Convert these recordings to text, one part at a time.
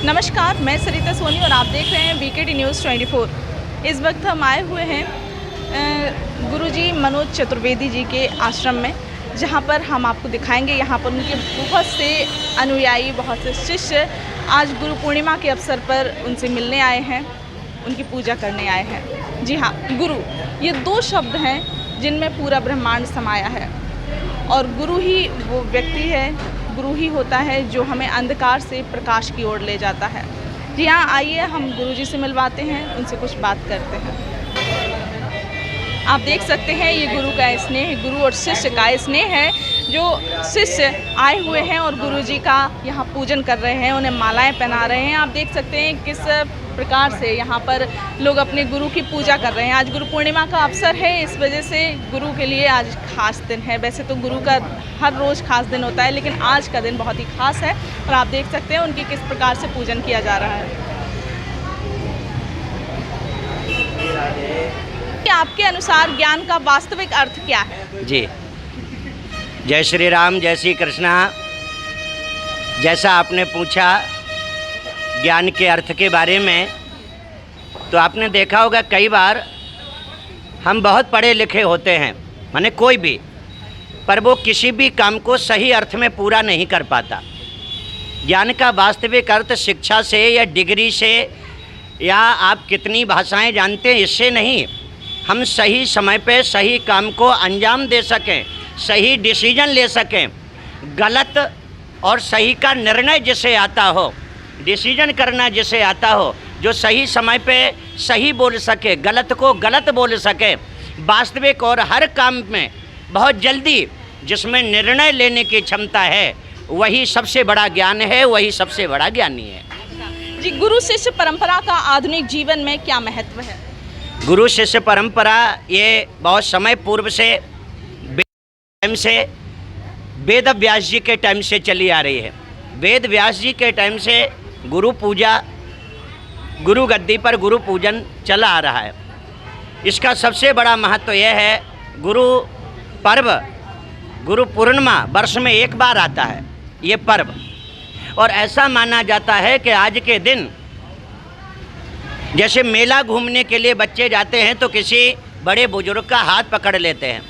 नमस्कार, मैं सरिता सोनी और आप देख रहे हैं वीकेटी न्यूज़ 24। इस वक्त हम आए हुए हैं गुरुजी मनोज चतुर्वेदी जी के आश्रम में, जहां पर हम आपको दिखाएंगे यहाँ पर उनके बहुत से अनुयायी, बहुत से शिष्य आज गुरु पूर्णिमा के अवसर पर उनसे मिलने आए हैं, उनकी पूजा करने आए हैं। जी हाँ, गुरु, ये दो शब्द हैं जिनमें पूरा ब्रह्मांड समाया है और गुरु ही वो व्यक्ति है, गुरु ही होता है जो हमें अंधकार से प्रकाश की ओर ले जाता है। जी हाँ, आइए हम गुरुजी से मिलवाते हैं, उनसे कुछ बात करते हैं। आप देख सकते हैं ये गुरु का स्नेह, गुरु और शिष्य का स्नेह है। जो शिष्य आए हुए हैं और गुरुजी का यहाँ पूजन कर रहे हैं, उन्हें मालाएं पहना रहे हैं। आप देख सकते हैं किस प्रकार से यहाँ पर लोग अपने गुरु की पूजा कर रहे हैं। आज गुरु पूर्णिमा का अवसर है, इस वजह से गुरु के लिए आज खास दिन है। वैसे तो गुरु का हर रोज़ खास दिन होता है, लेकिन आज का दिन बहुत ही खास है और आप देख सकते हैं उनकी किस प्रकार से पूजन किया जा रहा है। आपके अनुसार ज्ञान का वास्तविक अर्थ क्या है? जी, जय श्री राम, जय श्री कृष्णा। जैसा आपने पूछा ज्ञान के अर्थ के बारे में, तो आपने देखा होगा कई बार हम बहुत पढ़े लिखे होते हैं, माने कोई भी, पर वो किसी भी काम को सही अर्थ में पूरा नहीं कर पाता। ज्ञान का वास्तविक अर्थ शिक्षा से या डिग्री से या आप कितनी भाषाएं जानते हैं इससे नहीं, हम सही समय पे सही काम को अंजाम दे सकें, सही डिसीजन ले सकें। गलत और सही का निर्णय जिसे आता हो, डिसीजन करना जिसे आता हो, जो सही समय पे सही बोल सके, गलत को गलत बोल सके, वास्तविक और हर काम में बहुत जल्दी जिसमें निर्णय लेने की क्षमता है, वही सबसे बड़ा ज्ञान है, वही सबसे बड़ा ज्ञानी है। जी, गुरु शिष्य परंपरा का आधुनिक जीवन में क्या महत्व है? गुरु शिष्य परंपरा ये बहुत समय पूर्व से वेद व्यास जी के टाइम से चली आ रही है। वेद व्यास जी के टाइम से गुरु पूजा, गुरु गद्दी पर गुरु पूजन चला आ रहा है। इसका सबसे बड़ा महत्व यह है, गुरु पर्व, गुरु पूर्णिमा वर्ष में एक बार आता है ये पर्व, और ऐसा माना जाता है कि आज के दिन जैसे मेला घूमने के लिए बच्चे जाते हैं तो किसी बड़े बुजुर्ग का हाथ पकड़ लेते हैं,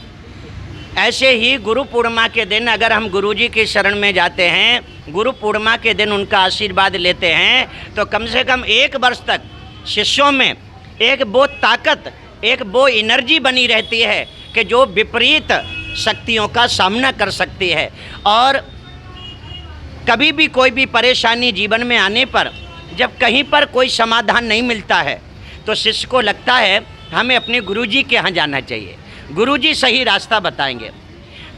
ऐसे ही गुरु पूर्णिमा के दिन अगर हम गुरुजी की शरण में जाते हैं, गुरु पूर्णिमा के दिन उनका आशीर्वाद लेते हैं, तो कम से कम एक वर्ष तक शिष्यों में एक वो ताकत, एक वो एनर्जी बनी रहती है कि जो विपरीत शक्तियों का सामना कर सकती है। और कभी भी कोई भी परेशानी जीवन में आने पर, जब कहीं पर कोई समाधान नहीं मिलता है, तो शिष्य को लगता है हमें अपने गुरुजी के यहाँ जाना चाहिए, गुरुजी सही रास्ता बताएंगे।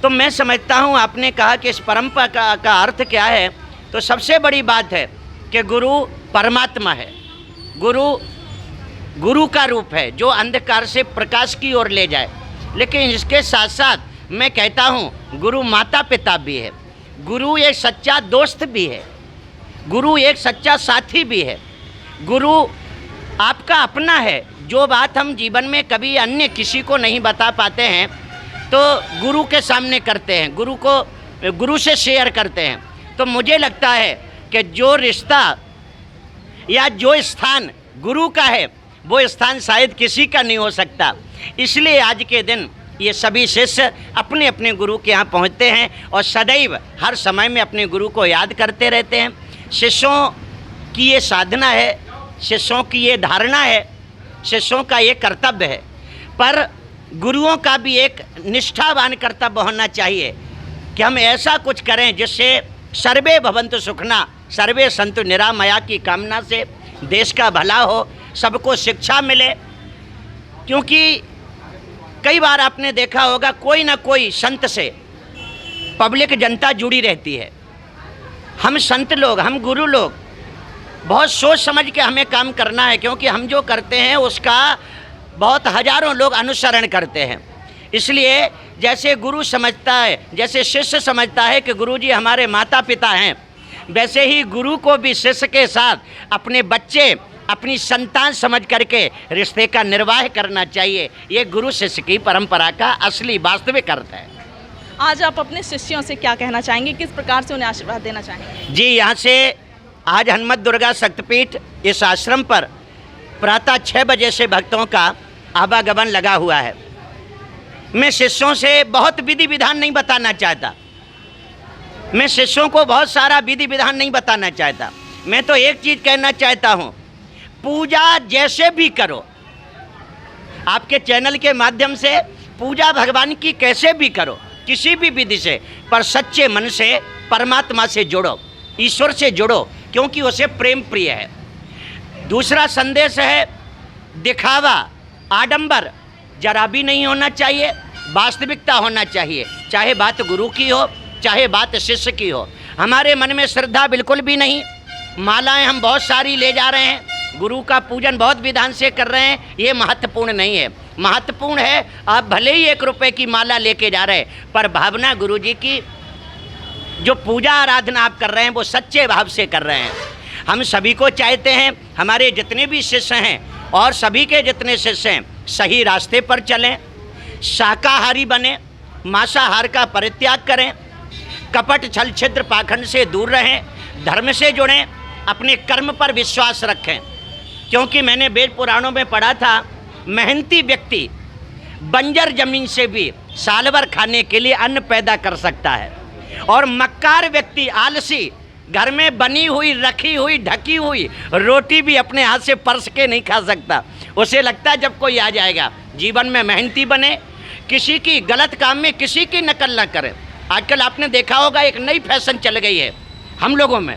तो मैं समझता हूँ, आपने कहा कि इस परंपरा का अर्थ क्या है, तो सबसे बड़ी बात है कि गुरु परमात्मा है, गुरु का रूप है जो अंधकार से प्रकाश की ओर ले जाए। लेकिन इसके साथ साथ मैं कहता हूँ गुरु माता पिता भी है, गुरु एक सच्चा दोस्त भी है, गुरु एक सच्चा साथी भी है, गुरु आपका अपना है। जो बात हम जीवन में कभी अन्य किसी को नहीं बता पाते हैं, तो गुरु के सामने करते हैं, गुरु से शेयर करते हैं। तो मुझे लगता है कि जो रिश्ता या जो स्थान गुरु का है, वो स्थान शायद किसी का नहीं हो सकता। इसलिए आज के दिन ये सभी शिष्य अपने अपने गुरु के यहाँ पहुँचते हैं और सदैव हर समय में अपने गुरु को याद करते रहते हैं। शिष्यों की ये साधना है, शिष्यों की ये धारणा है, शिष्यों का ये कर्तव्य है। पर गुरुओं का भी एक निष्ठावान कर्तव्य होना चाहिए कि हम ऐसा कुछ करें जिससे सर्वे भवन्तु सुखिनः, सर्वे सन्तु निरामया की कामना से देश का भला हो, सबको शिक्षा मिले। क्योंकि कई बार आपने देखा होगा कोई ना कोई संत से पब्लिक जनता जुड़ी रहती है। हम संत लोग, हम गुरु लोग बहुत सोच समझ के हमें काम करना है, क्योंकि हम जो करते हैं उसका बहुत हजारों लोग अनुसरण करते हैं। इसलिए जैसे गुरु समझता है, जैसे शिष्य समझता है कि गुरुजी हमारे माता पिता हैं, वैसे ही गुरु को भी शिष्य के साथ अपने बच्चे, अपनी संतान समझ करके रिश्ते का निर्वाह करना चाहिए। ये गुरु शिष्य की परंपरा का असली वास्तविक अर्थ है। आज आप अपने शिष्यों से क्या कहना चाहेंगे, किस प्रकार से उन्हें आशीर्वाद देना चाहेंगे? जी, यहाँ से आज हनुमत दुर्गा शक्तिपीठ इस आश्रम पर प्रातः 6 बजे से भक्तों का आवागमन लगा हुआ है। मैं शिष्यों से बहुत विधि विधान नहीं बताना चाहता, मैं शिष्यों को बहुत सारा विधि विधान नहीं बताना चाहता। मैं तो एक चीज़ कहना चाहता हूँ, पूजा जैसे भी करो, आपके चैनल के माध्यम से पूजा भगवान की कैसे भी करो, किसी भी विधि से, पर सच्चे मन से परमात्मा से जुड़ो, ईश्वर से जुड़ो, क्योंकि उसे प्रेम प्रिय है। दूसरा संदेश है, दिखावा आडंबर जरा भी नहीं होना चाहिए, वास्तविकता होना चाहिए। चाहे बात गुरु की हो, चाहे बात शिष्य की हो। हमारे मन में श्रद्धा बिल्कुल भी नहीं। मालाएं हम बहुत सारी ले जा रहे हैं, गुरु का पूजन बहुत विधान से कर रहे हैं, ये महत्वपूर्ण नहीं है। महत्वपूर्ण है आप भले ही 1 रुपए की माला लेके जा रहे हैं, पर भावना गुरु जी की जो पूजा आराधना आप कर रहे हैं वो सच्चे भाव से कर रहे हैं। हम सभी को चाहते हैं हमारे जितने भी शिष्य हैं और सभी के जितने शिष्य हैं सही रास्ते पर चलें, शाकाहारी बने, मांसाहार का परित्याग करें, कपट छल छिद्र पाखंड से दूर रहें, धर्म से जुड़ें, अपने कर्म पर विश्वास रखें। क्योंकि मैंने वेद पुराणों में पढ़ा था, मेहनती व्यक्ति बंजर जमीन से भी साल भर खाने के लिए अन्न पैदा कर सकता है, और मक्कार व्यक्ति आलसी घर में बनी हुई रखी हुई ढकी हुई रोटी भी अपने हाथ से परस के नहीं खा सकता। उसे लगता है जब कोई आ जाएगा। जीवन में मेहनती बने, किसी की गलत काम में किसी की नकल ना करें। आजकल आपने देखा होगा एक नई फैशन चल गई है हम लोगों में,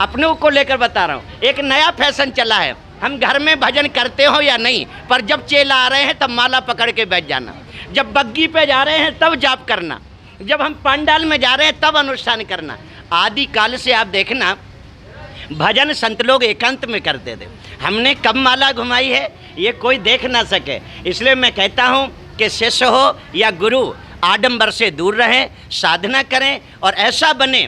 अपनों को लेकर बता रहा हूँ, एक नया फैशन चला है। हम घर में भजन करते हो या नहीं, पर जब चेला आ रहे हैं तब माला पकड़ के बैठ जाना, जब बग्गी पे जा रहे हैं तब जाप करना, जब हम पंडाल में जा रहे हैं तब अनुष्ठान करना। आदि काल से आप देखना भजन संत लोग एकांत में करते थे। हमने कब माला घुमाई है ये कोई देख ना सके। इसलिए मैं कहता हूँ कि शिष्य हो या गुरु, आडंबर से दूर रहें, साधना करें और ऐसा बने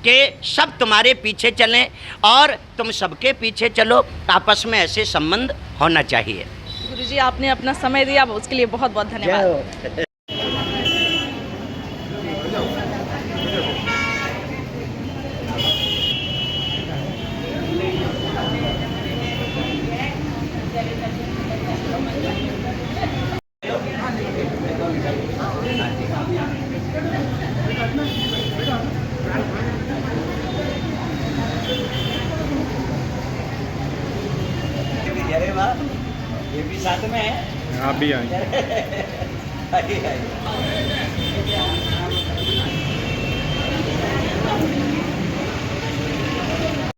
कि सब तुम्हारे पीछे चलें और तुम सबके पीछे चलो। आपस में ऐसे संबंध होना चाहिए। गुरुजी आपने अपना समय दिया, उसके लिए बहुत बहुत धन्यवाद। अरे वाह, ये भी साथ में है। आप भी आएंगे। आइए, आइए।